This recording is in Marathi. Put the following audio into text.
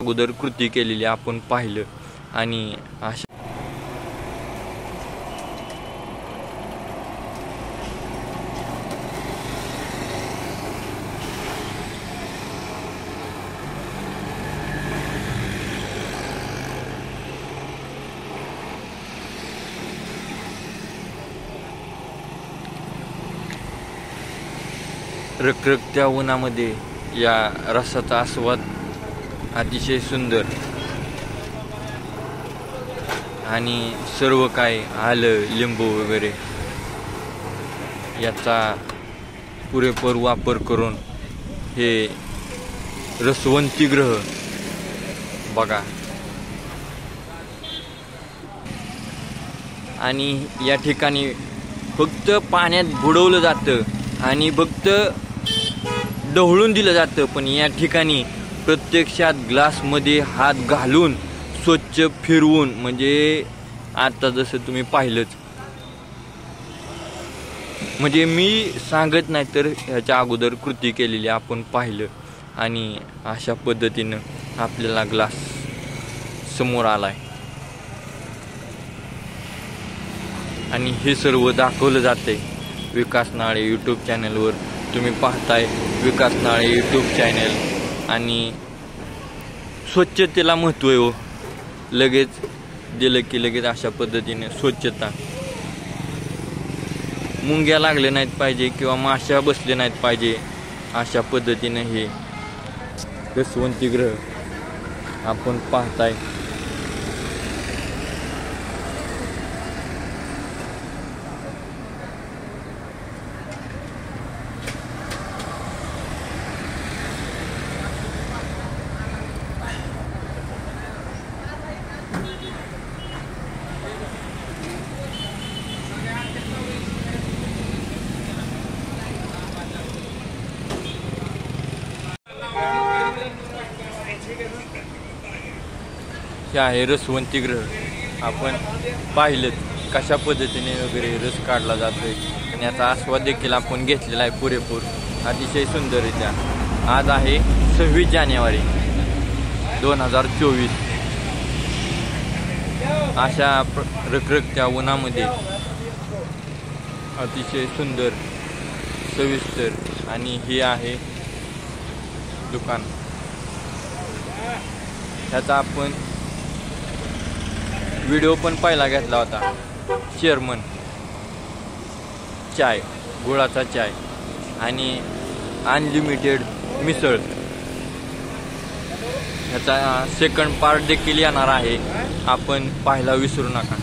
अगोदर कृती केलेली आपण पाहिलं आणि अशा रखरखत्या उन्हामध्ये या रसाचा आस्वाद अतिशय सुंदर आणि सर्व काही आलं लिंबू वगैरे याचा पुरेपूर वापर करून हे रसवंतीगृह बघा. आणि या ठिकाणी फक्त पाण्यात बुडवलं जातं आणि फक्त ढवळून दिलं जातं, पण या ठिकाणी प्रत्यक्षात ग्लासमध्ये हात घालून स्वच्छ फिरवून, म्हणजे आता जसं तुम्ही पाहिलंच, म्हणजे मी सांगत नाही तर ह्याच्या अगोदर कृती केलेली आपण पाहिलं आणि अशा पद्धतीनं आपल्याला ग्लास समोर आलाय आणि हे सर्व दाखवलं जाते विकास नाळे यूट्यूब चॅनलवर. तुम्ही पाहताय विकास नाळे यूट्यूब चॅनल आणि स्वच्छतेला महत्त्व आहे हो. लगेच दिलं की लगेच अशा पद्धतीने स्वच्छता, मुंग्या लागल्या नाहीत पाहिजे किंवा माश्या बसले नाहीत पाहिजे, अशा पद्धतीने हे रसवंतीगृह आपण पाहताय. हे आहे रसवंतीगृह. आपण पाहिलं कशा पद्धतीने वगैरे रस काढला जातोय आणि याचा आस्वाद देखील आपण घेतलेला आहे पुरेपूर अतिशय सुंदररित्या. आज आहे 26 जानेवारी 2024. अशा रखरखत्या उन्हामध्ये अतिशय सुंदर सविस्तर आणि हे आहे दुकान. ह्याचा आपण व्हिडिओ पण पहिला घेतला होता. चेअरमन चाय, गुळाचा चाय आणि अनलिमिटेड मिसळ, ह्याचा सेकंड पार्ट देखील येणार आहे, आपण पाहायला विसरू नका.